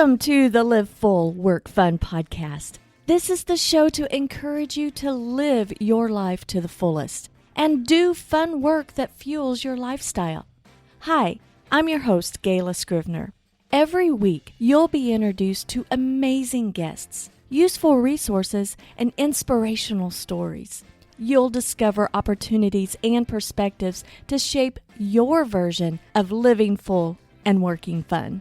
Welcome to the Live Full, Work Fun podcast. This is the show to encourage you to live your life to the fullest and do fun work that fuels your lifestyle. Hi, I'm your host, Gayla Scrivener. Every week, you'll be introduced to amazing guests, useful resources, and inspirational stories. You'll discover opportunities and perspectives to shape your version of living full and working fun.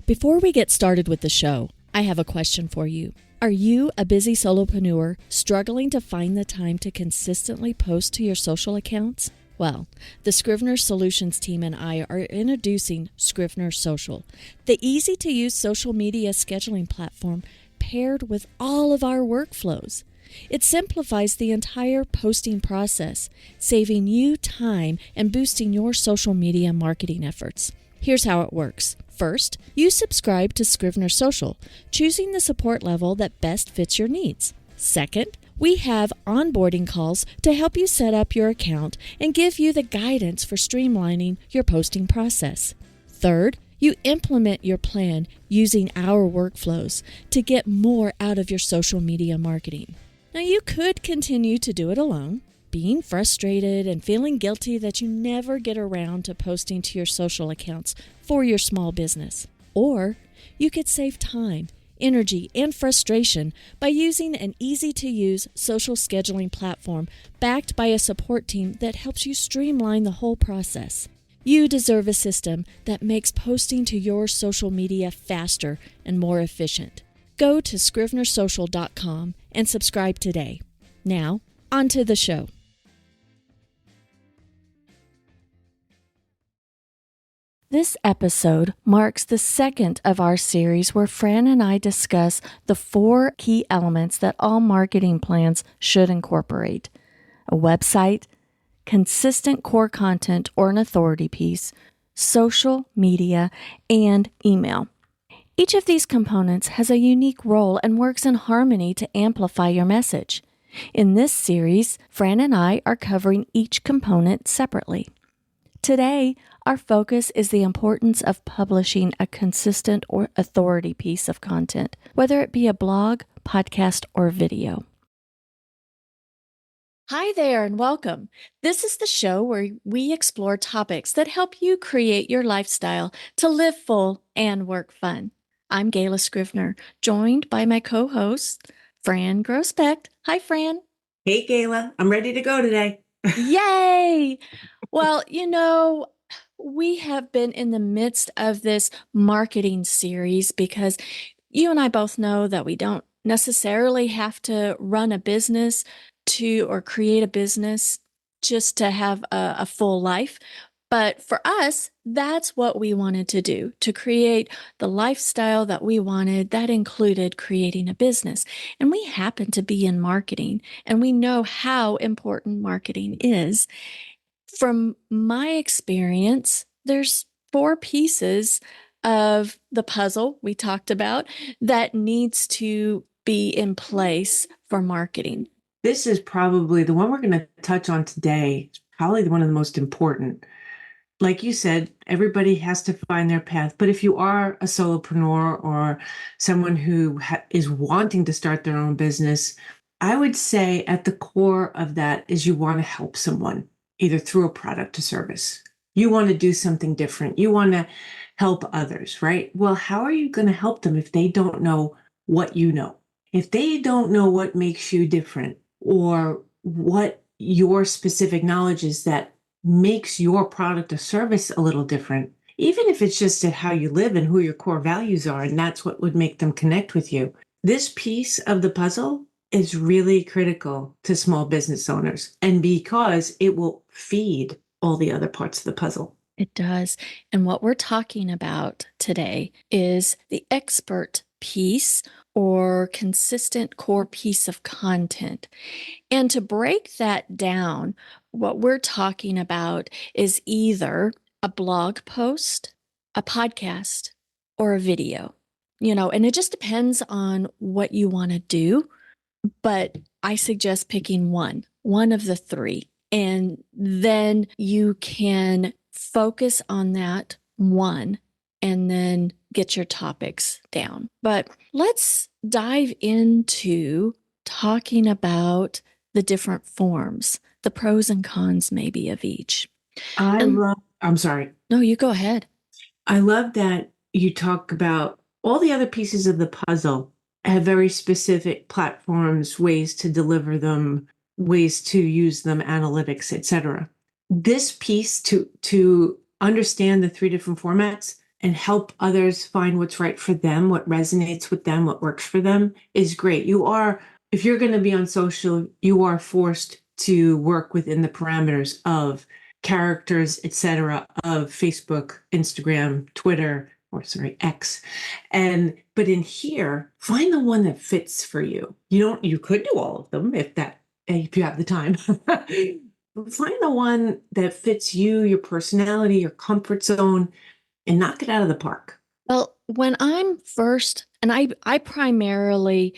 Before we get started with the show, I have a question for you. Are you a busy solopreneur struggling to find the time to consistently post to your social accounts? Well, the Scrivener Solutions team and I are introducing Scrivener Social, the easy-to-use social media scheduling platform paired with all of our workflows. It simplifies the entire posting process, saving you time and boosting your social media marketing efforts. Here's how it works. First, you subscribe to Scrivener Social, choosing the support level that best fits your needs. Second, we have onboarding calls to help you set up your account and give you the guidance for streamlining your posting process. Third, you implement your plan using our workflows to get more out of your social media marketing. Now, you could continue to do it alone, being frustrated and feeling guilty that you never get around to posting to your social accounts for your small business. Or you could save time, energy, and frustration by using an easy-to-use social scheduling platform backed by a support team that helps you streamline the whole process. You deserve a system that makes posting to your social media faster and more efficient. Go to scrivenersocial.com and subscribe today. Now, on to the show. This episode marks the second of our series where Fran and I discuss the 4 key elements that all marketing plans should incorporate: a website, consistent core content or an authority piece, social media, and email. Each of these components has a unique role and works in harmony to amplify your message. In this series, Fran and I are covering each component separately. Today, our focus is the importance of publishing a consistent or authority piece of content, whether it be a blog, podcast, or video. Hi there and welcome. This is the show where we explore topics that help you create your lifestyle to live full and work fun. I'm Gayla Scrivener, joined by my co-host, Fran Groesbeck. Hi, Fran. Hey, Gayla. I'm ready to go today. Yay! Well, we have been in the midst of this marketing series because you and I both know that we don't necessarily have to run a business or create a business just to have a full life. But for us, that's what we wanted to do, to create the lifestyle that we wanted. That included creating a business. And we happen to be in marketing, and we know how important marketing is. From my experience, there's 4 pieces of the puzzle we talked about that needs to be in place for marketing. This is probably the one we're going to touch on today. It's probably one of the most important. Like you said, everybody has to find their path. But if you are a solopreneur or someone who is wanting to start their own business, I would say at the core of that is you want to help someone, either through a product or service. You want to do something different. You want to help others, right? Well, how are you going to help them if they don't know what you know? If they don't know what makes you different or what your specific knowledge is that makes your product or service a little different, even if it's just at how you live and who your core values are, and that's what would make them connect with you. This piece of the puzzle is really critical to small business owners, and because it will feed all the other parts of the puzzle. It does. And what we're talking about today is the expert piece or consistent core piece of content. And to break that down, what we're talking about is either a blog post, a podcast, or a video. And it just depends on what you want to do. But I suggest picking one of the 3. And then you can focus on that one and then get your topics down. But let's dive into talking about the different forms, the pros and cons maybe of each. I'm sorry. No, you go ahead. I love that you talk about all the other pieces of the puzzle have very specific platforms, ways to deliver them, ways to use them, analytics, etc. This piece to understand the three different formats and help others find what's right for them, what resonates with them, what works for them is great. If you're going to be on social, you are forced to work within the parameters of characters, etc., of Facebook, Instagram, Twitter, or sorry, X. But in here, find the one that fits for you. You could do all of them if you have the time. Find the one that fits you, your personality, your comfort zone, and knock it out of the park. Well, when I'm first, and I primarily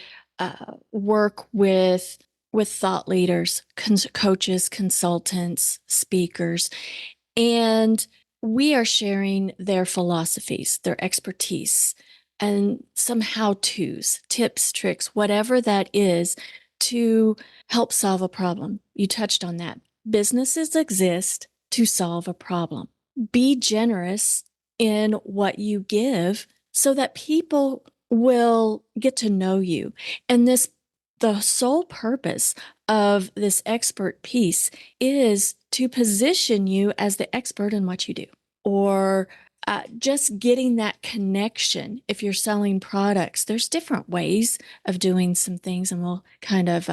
work with thought leaders, coaches, consultants, speakers, and we are sharing their philosophies, their expertise, and some how-tos, tips, tricks, whatever that is to help solve a problem. You touched on that. Businesses exist to solve a problem. Be generous in what you give so that people will get to know you. And the sole purpose of this expert piece is to position you as the expert in what you do, or just getting that connection. If you're selling products, there's different ways of doing some things, and we'll kind of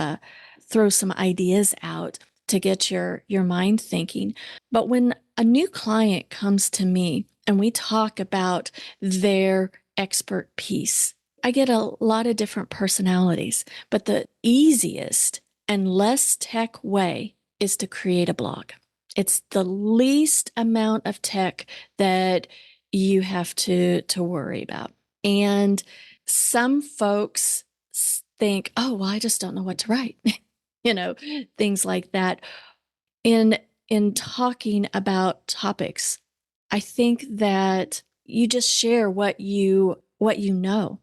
throw some ideas out to get your mind thinking. But when a new client comes to me and we talk about their expert piece, I get a lot of different personalities, but the easiest and less tech way is to create a blog. It's the least amount of tech that you have to worry about. And some folks think, oh, well, I just don't know what to write. Things like that. In talking about topics, I think that you just share what you know.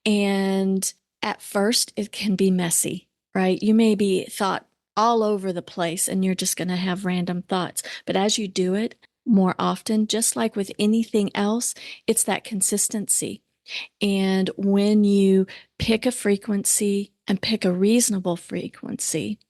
And at first it can be messy, right? You may be thought all over the place and you're just going to have random thoughts. But as you do it more often, just like with anything else, it's that consistency. And when you pick a frequency and pick a reasonable frequency,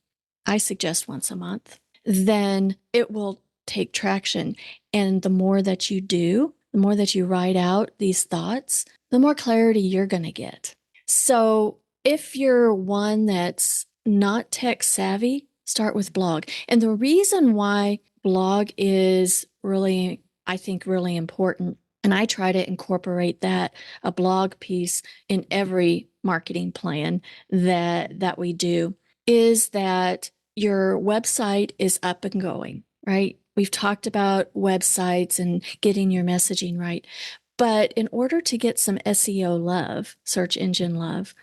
I suggest once a month, then it will take traction. And the more that you do, the more that you write out these thoughts, the more clarity you're going to get. So if you're one that's not tech savvy, start with blog. And the reason why blog is really, I think, really important, and I try to incorporate a blog piece in every marketing plan that we do, is that your website is up and going, right? We've talked about websites and getting your messaging right. But in order to get some SEO love, search engine love,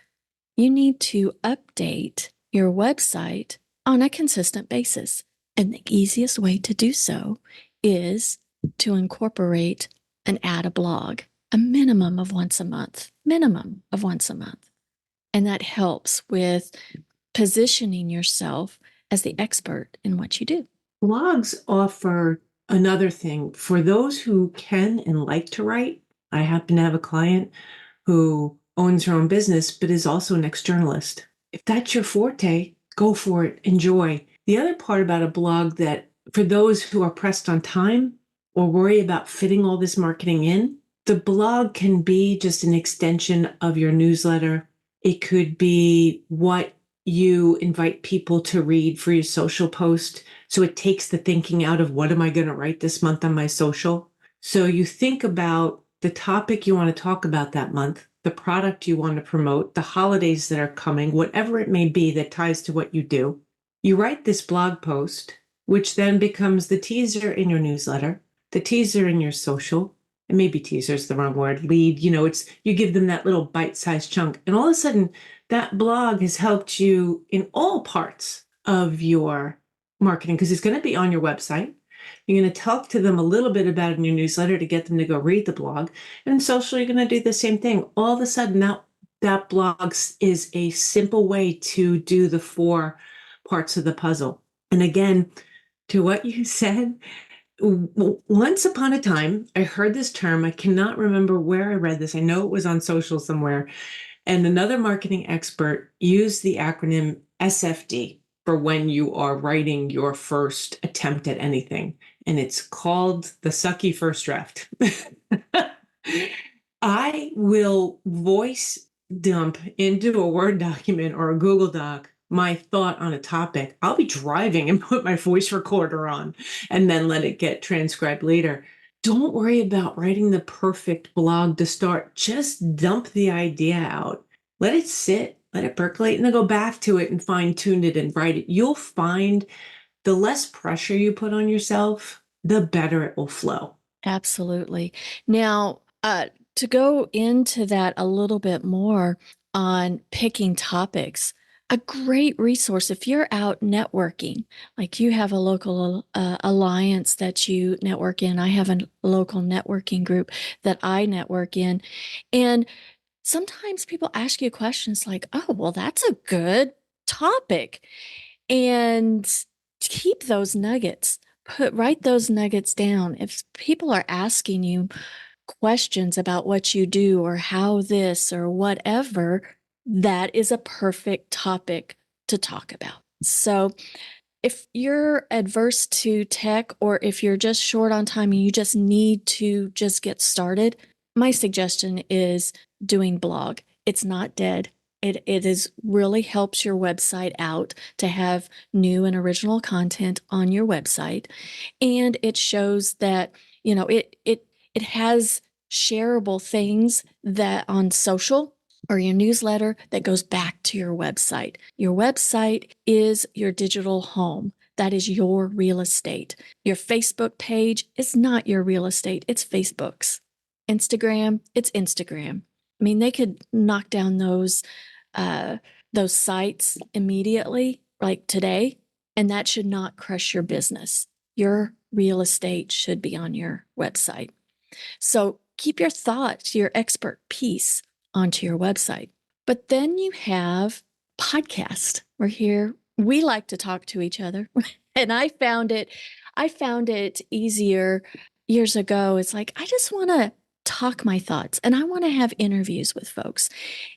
you need to update your website on a consistent basis. And the easiest way to do so is to incorporate and add a blog, a minimum of once a month. And that helps with positioning yourself as the expert in what you do. Blogs offer another thing for those who can and like to write. I happen to have a client who owns her own business, but is also an ex-journalist. If that's your forte, go for it, enjoy. The other part about a blog that for those who are pressed on time or worry about fitting all this marketing in, the blog can be just an extension of your newsletter. It could be what you invite people to read for your social post. So it takes the thinking out of what am I going to write this month on my social? So you think about the topic you want to talk about that month, the product you want to promote, the holidays that are coming, whatever it may be that ties to what you do. You write this blog post, which then becomes the teaser in your newsletter, the teaser in your social, and maybe teaser is the wrong word, lead, you give them that little bite-sized chunk. And all of a sudden, that blog has helped you in all parts of your marketing because it's going to be on your website. You're going to talk to them a little bit about it in your newsletter to get them to go read the blog. And social, you're going to do the same thing. All of a sudden, that blog is a simple way to do the 4 parts of the puzzle. And again, to what you said, once upon a time, I heard this term. I cannot remember where I read this. I know it was on social somewhere. And another marketing expert used the acronym SFD for when you are writing your first attempt at anything. And it's called the sucky first draft. I will voice dump into a Word document or a Google Doc my thought on a topic. I'll be driving and put my voice recorder on and then let it get transcribed later. Don't worry about writing the perfect blog to start. Just dump the idea out. Let it sit, let it percolate, and then go back to it and fine tune it and write it. You'll find the less pressure you put on yourself, the better it will flow. Absolutely. Now, to go into that a little bit more on picking topics, a great resource if you're out networking, like you have a local alliance that you network in. I have a local networking group that I network in. And sometimes people ask you questions like, oh, well, that's a good topic. And keep those nuggets. Write those nuggets down. If people are asking you questions about what you do or how this or whatever, that is a perfect topic to talk about. So if you're adverse to tech or if you're just short on time and you just need to just get started, my suggestion is doing blog. It's not dead. It is really helps your website out to have new and original content on your website. And it shows that, it has shareable things that on social or your newsletter that goes back to your website. Your website is your digital home. That is your real estate. Your Facebook page is not your real estate. It's Facebook's. Instagram, it's Instagram. I mean, they could knock down those sites immediately, like today, and that should not crush your business. Your real estate should be on your website. So keep your thoughts, your expert piece onto your website. But then you have podcast. We're here. We like to talk to each other. And I found it easier years ago. It's like, I just want to talk my thoughts and I want to have interviews with folks.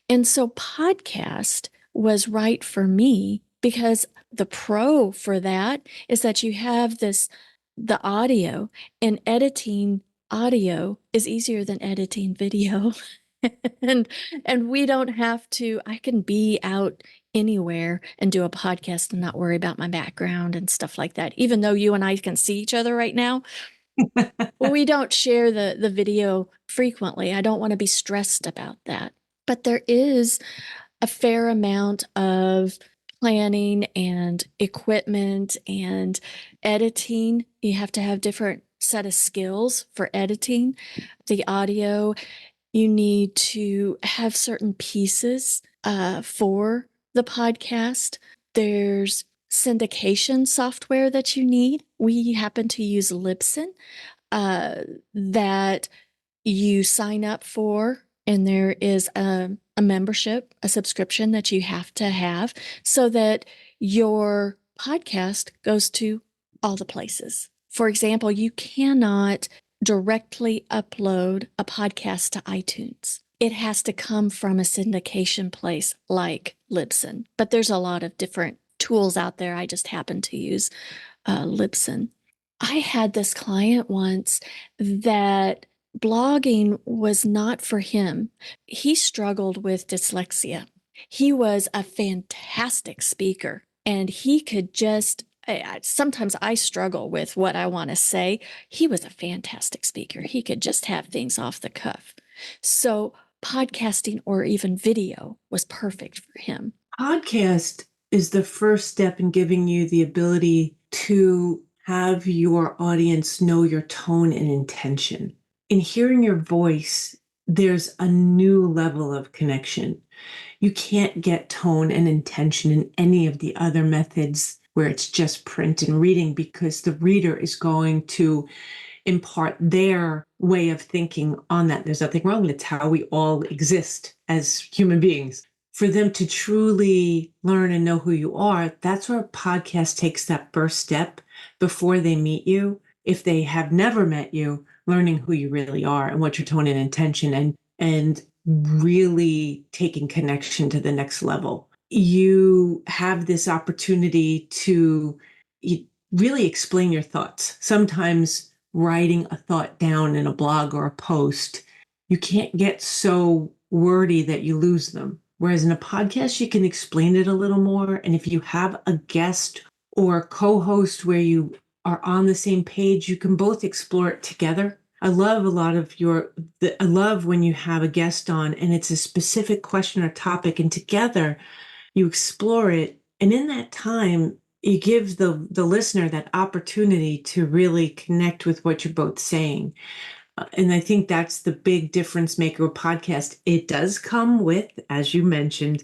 And so podcast was right for me because the pro for that is that you have the audio, and editing audio is easier than editing video. and we don't have to, I can be out anywhere and do a podcast and not worry about my background and stuff like that. Even though you and I can see each other right now, we don't share the video frequently. I don't want to be stressed about that. But there is a fair amount of planning and equipment and editing. You have to have different set of skills for editing the audio. You need to have certain pieces for the podcast. There's syndication software that you need. We happen to use Libsyn that you sign up for, and there is a membership, a subscription that you have to have so that your podcast goes to all the places. For example, you cannot directly upload a podcast to iTunes. It has to come from a syndication place like Libsyn, but there's a lot of different tools out there. I just happen to use Libsyn. I had this client once that blogging was not for him. He struggled with dyslexia. He was a fantastic speaker, and he could just, sometimes I struggle with what I want to say. He was a fantastic speaker. He could just have things off the cuff. So podcasting or even video was perfect for him. Podcast is the first step in giving you the ability to have your audience know your tone and intention. In hearing your voice, there's a new level of connection. You can't get tone and intention in any of the other methods where it's just print and reading, because the reader is going to impart their way of thinking on that. There's nothing wrong. That's how we all exist as human beings. For them to truly learn and know who you are, that's where a podcast takes that first step before they meet you. If they have never met you, learning who you really are and what your tone and intention, and really taking connection to the next level. You have this opportunity to really explain your thoughts. Sometimes writing a thought down in a blog or a post, you can't get so wordy that you lose them. Whereas in a podcast, you can explain it a little more. And if you have a guest or a co-host where you are on the same page, you can both explore it together. I love I love when you have a guest on and it's a specific question or topic, and together you explore it. And in that time, you give the listener that opportunity to really connect with what you're both saying. And I think that's the big difference maker with podcast. It does come with, as you mentioned,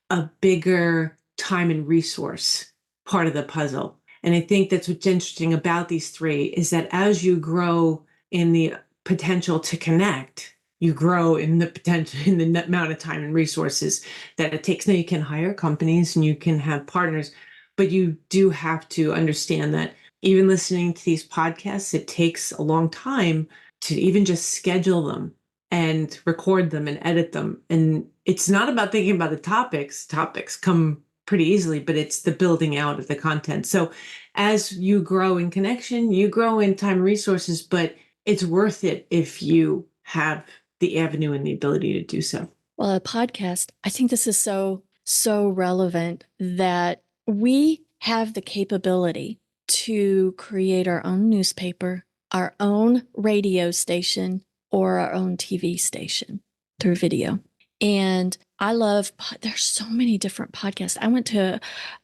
a bigger time and resource part of the puzzle. And I think that's what's interesting about these three, is that as you grow in the potential to connect, you grow in the potential, in the amount of time and resources that it takes. Now you can hire companies and you can have partners, but you do have to understand that even listening to these podcasts, it takes a long time to even just schedule them and record them and edit them. And it's not about thinking about the topics. Topics come pretty easily, but it's the building out of the content. So as you grow in connection, you grow in time and resources, but it's worth it if you have the avenue and the ability to do so. Well, a podcast, I think this is so relevant that we have the capability to create our own newspaper, our own radio station, or our own TV station through video. And I love, there's so many different podcasts. I went to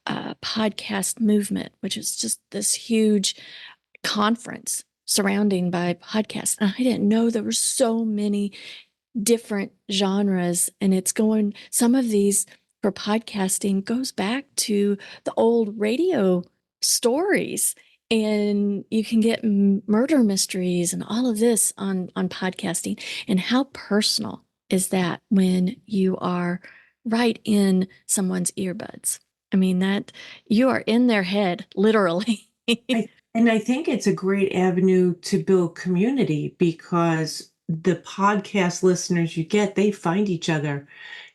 a podcast movement, which is just this huge conference surrounding by podcasts. And I didn't know there were so many different genres. And it's going, some of these for podcasting goes back to the old radio stories. And you can get murder mysteries and all of this on podcasting. And how personal is that when you are right in someone's earbuds? I mean, that you are in their head, literally. And I think it's a great avenue to build community, because the podcast listeners you get, they find each other.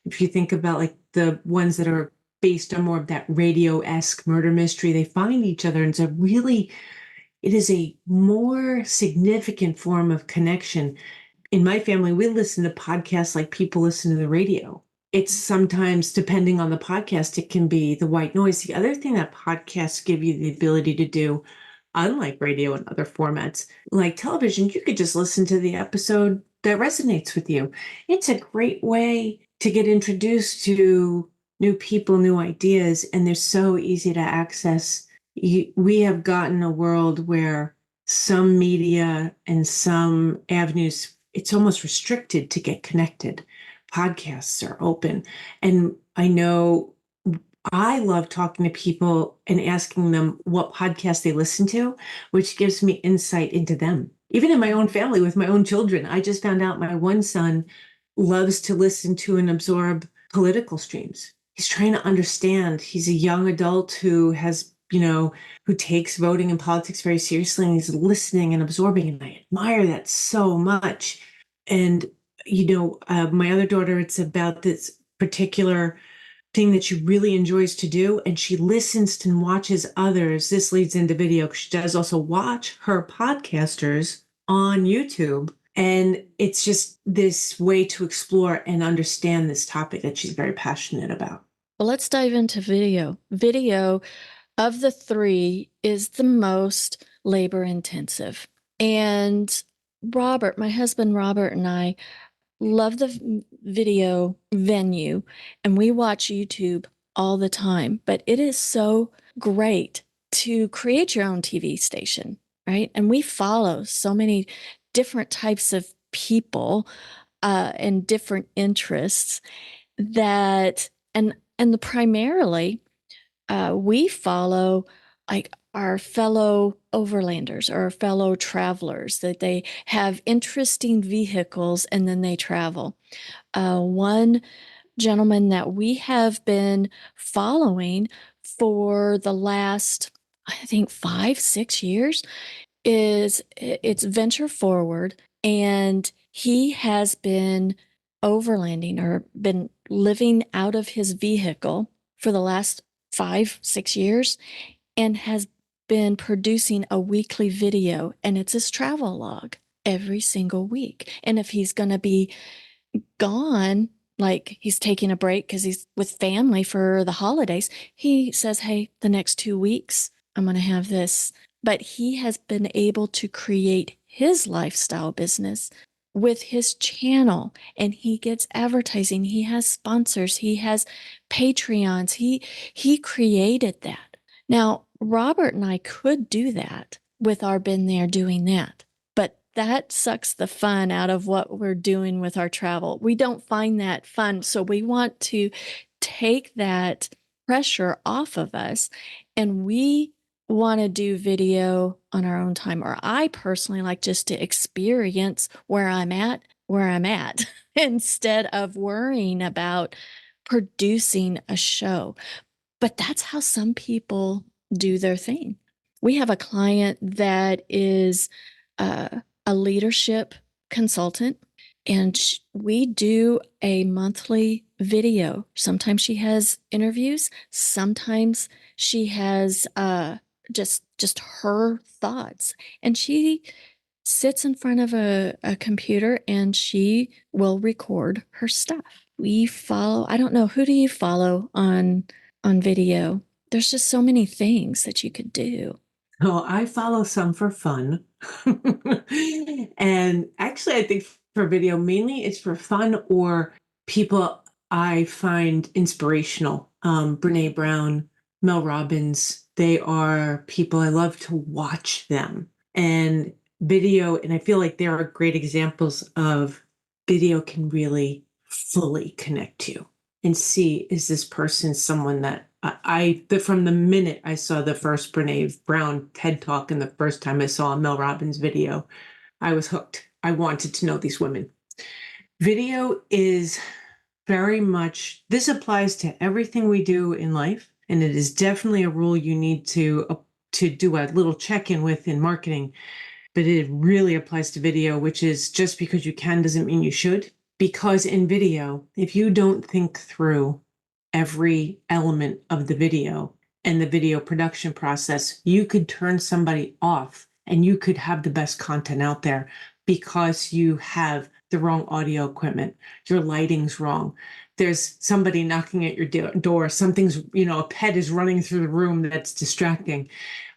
If you think about like the ones that are based on more of that radio-esque murder mystery, they find each other. And it is a more significant form of connection. In my family, we listen to podcasts like people listen to the radio. It's sometimes, depending on the podcast, it can be the white noise. The other thing that podcasts give you the ability to do, unlike radio and other formats, like television, you could just listen to the episode that resonates with you. It's a great way to get introduced to new people, new ideas, and they're so easy to access. We have gotten a world where some media and some avenues, it's almost restricted to get connected. Podcasts are open. And I know I love talking to people and asking them what podcasts they listen to, which gives me insight into them. Even in my own family with my own children, I just found out my one son loves to listen to and absorb political streams. He's trying to understand. He's a young adult who has, who takes voting and politics very seriously, and he's listening and absorbing. And I admire that so much. And, my other daughter, it's about this particular thing that she really enjoys to do, and she listens and watches others. This leads into video, because she does also watch her podcasters on YouTube. And it's just this way to explore and understand this topic that she's very passionate about. Well, let's dive into video. Video, of the three, is the most labor intensive. And Robert, my husband Robert, and I love the video venue, and we watch YouTube all the time. But it is so great to create your own TV station, right? And we follow so many different types of people and different interests that, and primarily We follow like our fellow overlanders or our fellow travelers, that they have interesting vehicles and then they travel. One gentleman that we have been following for the last, I think, 5, 6 years is it's Venture Forward, and he has been overlanding or been living out of his vehicle for the last 5, 6 years and has been producing a weekly video, and it's his travel log every single week. And if he's going to be gone, like he's taking a break because he's with family for the holidays, he says, hey, the next 2 weeks, I'm going to have this. But he has been able to create his lifestyle business with his channel, and he gets advertising. He has sponsors. He has Patreons. He created that. Now, Robert and I could do that with our been there doing that, but that sucks the fun out of what we're doing with our travel. We don't find that fun. So we want to take that pressure off of us, and we want to do video on our own time. Or I personally like just to experience where I'm at instead of worrying about producing a show. But that's how some people do their thing. We have a client that is a leadership consultant, and we do a monthly video. Sometimes she has interviews. Sometimes she has just her thoughts, and she sits in front of a computer and she will record her stuff. We follow, I don't know, who do you follow on video? There's just so many things that you could do. Oh, I follow some for fun. And actually, I think for video, mainly it's for fun or people I find inspirational. Brene Brown, Mel Robbins, they are people I love to watch them. And video, and I feel like there are great examples of video can really fully connect you and see, is this person someone that from the minute I saw the first Brene Brown TED Talk and the first time I saw a Mel Robbins video, I was hooked. I wanted to know these women. Video is very much, this applies to everything we do in life, and it is definitely a rule you need to do a little check-in with in marketing, but it really applies to video, which is just because you can doesn't mean you should. Because in video, if you don't think through every element of the video and the video production process, you could turn somebody off and you could have the best content out there because you have the wrong audio equipment, your lighting's wrong, there's somebody knocking at your door, something's, a pet is running through the room that's distracting.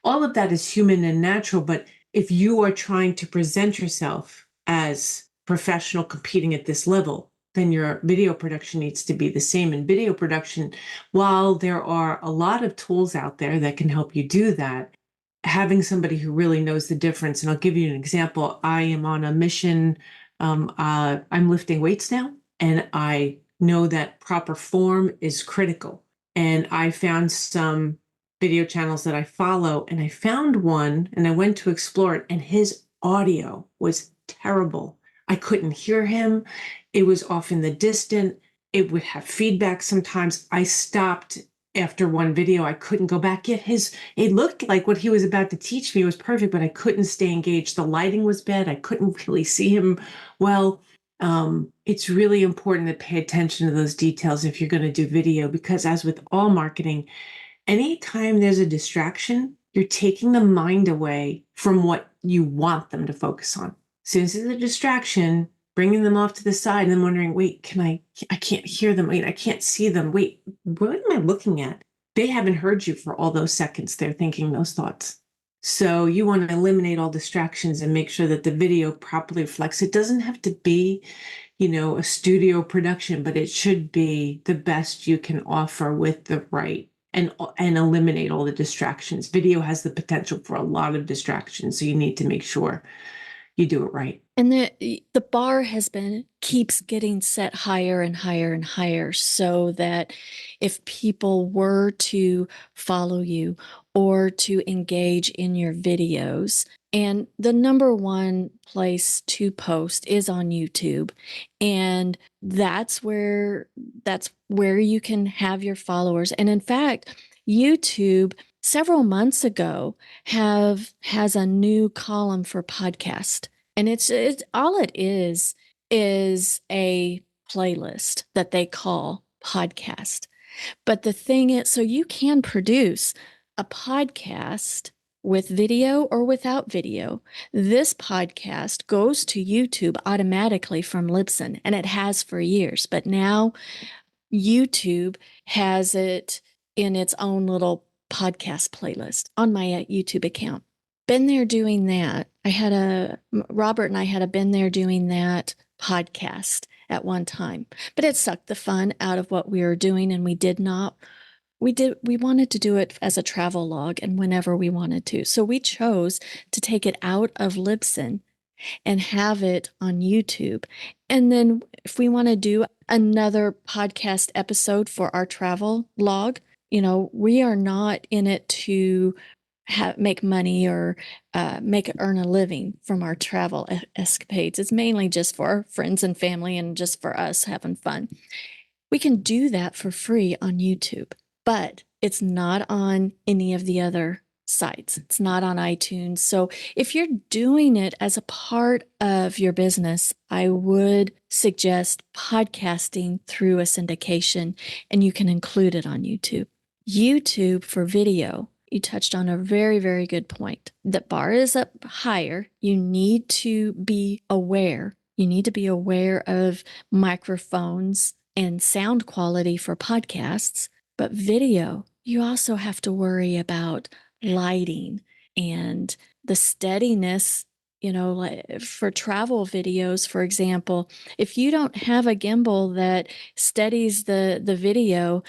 All of that is human and natural, but if you are trying to present yourself as professional competing at this level, then your video production needs to be the same. In video production, while there are a lot of tools out there that can help you do that, having somebody who really knows the difference, and I'll give you an example. I am on a mission. I'm lifting weights now, and I know that proper form is critical. And I found some video channels that I follow, and I found one, and I went to explore it, and his audio was terrible. I couldn't hear him. It was off in the distant. It would have feedback sometimes. I stopped after one video. I couldn't go back. Yet it looked like what he was about to teach me was perfect, but I couldn't stay engaged. The lighting was bad. I couldn't really see him well. It's really important to pay attention to those details if you're going to do video, because as with all marketing, anytime there's a distraction, you're taking the mind away from what you want them to focus on. So this is a distraction, bringing them off to the side and then wondering, wait, I can't hear them. Wait, I can't see them. Wait, what am I looking at? They haven't heard you for all those seconds. They're thinking those thoughts. So you want to eliminate all distractions and make sure that the video properly reflects. It doesn't have to be, a studio production, but it should be the best you can offer with the right and eliminate all the distractions. Video has the potential for a lot of distractions, so you need to make sure you do it right. And the bar keeps getting set higher and higher and higher, so that if people were to follow you or to engage in your videos, and the number one place to post is on YouTube, and that's where you can have your followers. And in fact, YouTube several months ago has a new column for podcast. And it's all it is a playlist that they call podcast. But the thing is, so you can produce a podcast with video or without video. This podcast goes to YouTube automatically from Libsyn, and it has for years. But now YouTube has it in its own little podcast playlist on my YouTube account. Been there doing that. Robert and I had been there doing that podcast at one time, but it sucked the fun out of what we were doing, and we wanted to do it as a travel log and whenever we wanted to. So we chose to take it out of Libsyn and have it on YouTube. And then if we want to do another podcast episode for our travel log, we are not in it to make money or earn a living from our travel escapades. It's mainly just for our friends and family and just for us having fun. We can do that for free on YouTube, but it's not on any of the other sites. It's not on iTunes. So if you're doing it as a part of your business, I would suggest podcasting through a syndication, and you can include it on YouTube. YouTube for video, you touched on a very, very good point. The bar is up higher. You need to be aware. You need to be aware of microphones and sound quality for podcasts. But video, you also have to worry about lighting and the steadiness. Like for travel videos, for example, if you don't have a gimbal that steadies the video,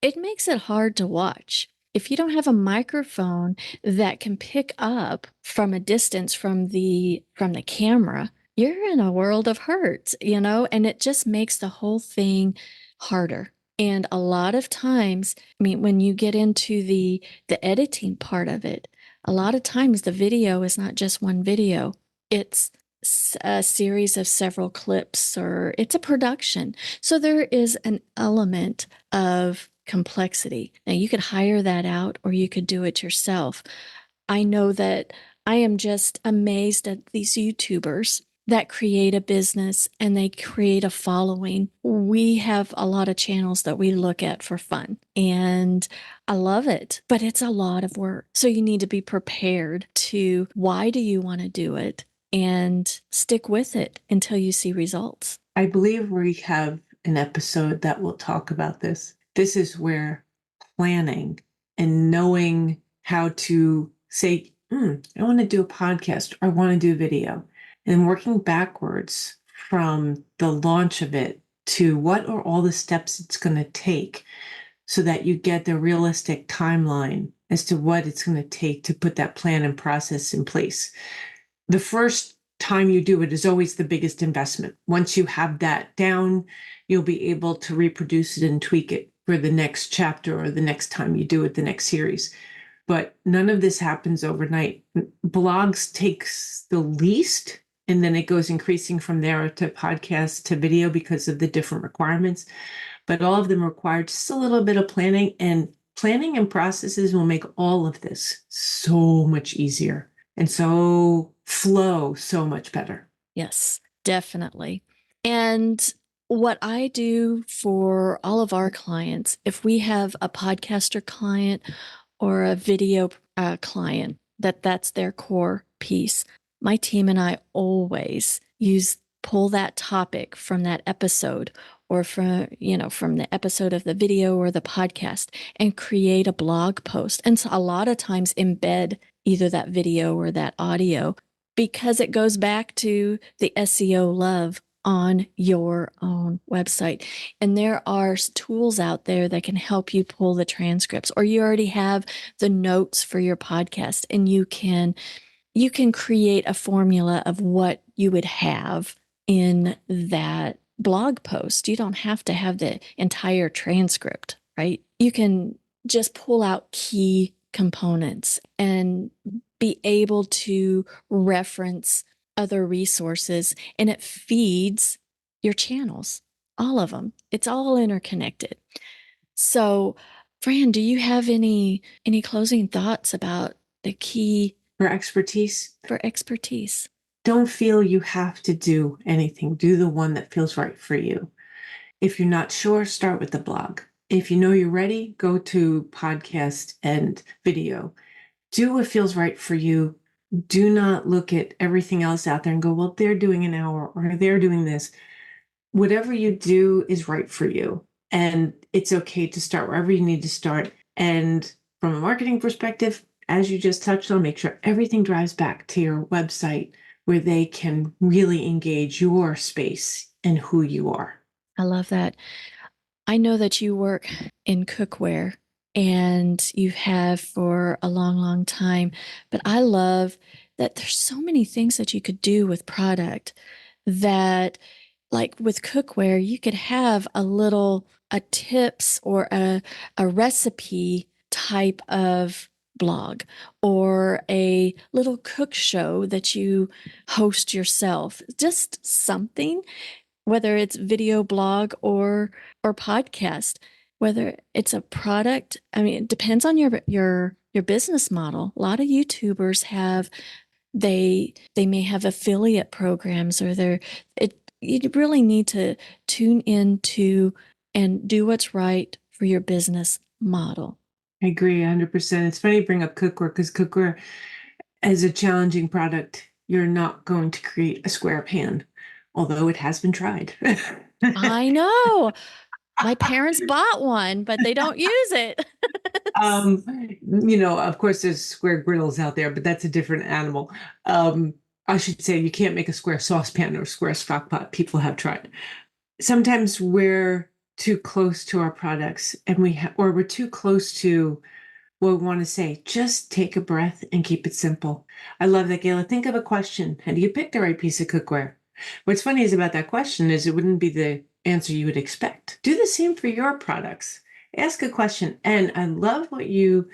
it makes it hard to watch. If you don't have a microphone that can pick up from a distance from the camera, you're in a world of hurt, and it just makes the whole thing harder. And a lot of times, when you get into the editing part of it, a lot of times the video is not just one video. It's a series of several clips, or it's a production. So there is an element of complexity. Now, you could hire that out or you could do it yourself. I know that I am just amazed at these YouTubers that create a business and they create a following. We have a lot of channels that we look at for fun, and I love it, but it's a lot of work. So you need to be prepared to, why do you want to do it, and stick with it until you see results. I believe we have an episode that will talk about this. This is where planning and knowing how to say, I want to do a podcast, or I want to do video, and working backwards from the launch of it to what are all the steps it's going to take, so that you get the realistic timeline as to what it's going to take to put that plan and process in place. The first time you do it is always the biggest investment. Once you have that down, you'll be able to reproduce it and tweak it for the next chapter or the next time you do it, the next series. But none of this happens overnight. Blogs takes the least, and then it goes increasing from there to podcasts to video because of the different requirements. But all of them require just a little bit of planning, and processes will make all of this so much easier and so much better. Yes, definitely. And what I do for all of our clients, if we have a podcaster client or a video client, that's their core piece, my team and I always pull that topic from that episode, or from the episode of the video or the podcast, and create a blog post. And so a lot of times embed either that video or that audio, because it goes back to the SEO love on your own website. And there are tools out there that can help you pull the transcripts, or you already have the notes for your podcast, and you can you can create a formula of what you would have in that blog post. You don't have to have the entire transcript, right? You can just pull out key components and be able to reference other resources, and it feeds your channels, all of them. It's all interconnected. So, Fran, do you have any closing thoughts about the key For expertise, expertise? don't feel you have to do anything. Do the one that feels right for you. If you're not sure, start with the blog. If you know you're ready, go to podcast and video. Do what feels right for you. Do not look at everything else out there and go, well, they're doing an hour or they're doing this. Whatever you do is right for you. And it's okay to start wherever you need to start. And from a marketing perspective, as you just touched on, make sure everything drives back to your website where they can really engage your space and who you are. I love that. I know that you work in cookware and you have for a long, long time, but I love that there's so many things that you could do with product that, like with cookware, you could have a tips or a recipe type of blog or a little cook show that you host yourself. Just something, whether it's video blog or podcast, whether it's a product. I mean, it depends on your business model. A lot of YouTubers have, they may have affiliate programs, or you really need to tune into and do what's right for your business model. I agree 100%. It's funny you bring up cookware because cookware as a challenging product, you're not going to create a square pan, although it has been tried. I know. My parents bought one, but they don't use it. Of course, there's square griddles out there, but that's a different animal. I should say you can't make a square saucepan or a square stock pot. People have tried. Sometimes we're too close to our products and we're too close to what we want to say. Just take a breath and keep it simple. I love that, Gayla. Think of a question. How do you pick the right piece of cookware? What's funny is about that question is it wouldn't be the answer you would expect. Do the same for your products. Ask a question. And I love we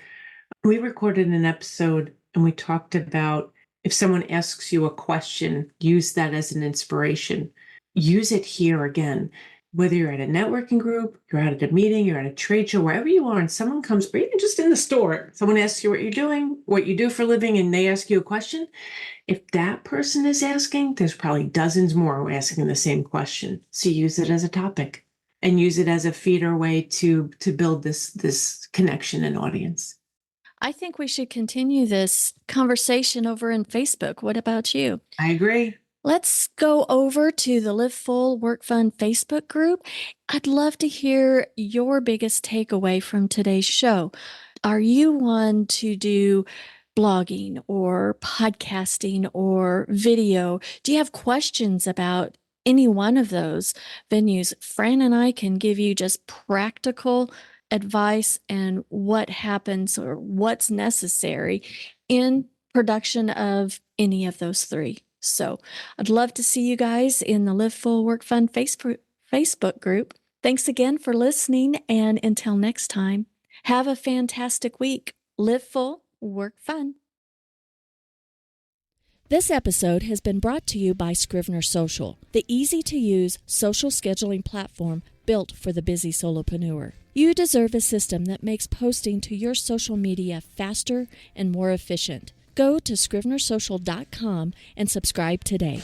recorded an episode and we talked about if someone asks you a question, use that as an inspiration. Use it here again. Whether you're at a networking group, you're at a meeting, you're at a trade show, wherever you are, and someone comes, or even just in the store, someone asks you what you're doing, what you do for a living, and they ask you a question. If that person is asking, there's probably dozens more asking the same question. So use it as a topic and use it as a feeder way to build this connection and audience. I think we should continue this conversation over in Facebook. What about you? I agree. Let's go over to the Live Full Work Fun Facebook group. I'd love to hear your biggest takeaway from today's show. Are you one to do blogging or podcasting or video? Do you have questions about any one of those venues? Fran and I can give you just practical advice and what happens or what's necessary in production of any of those three. So I'd love to see you guys in the Live Full Work Fun Facebook group. Thanks again for listening, and until next time, have a fantastic week. Live full, work fun. This episode has been brought to you by Scrivener Social, the easy-to-use social scheduling platform built for the busy solopreneur. You deserve a system that makes posting to your social media faster and more efficient. Go to scrivenersocial.com and subscribe today.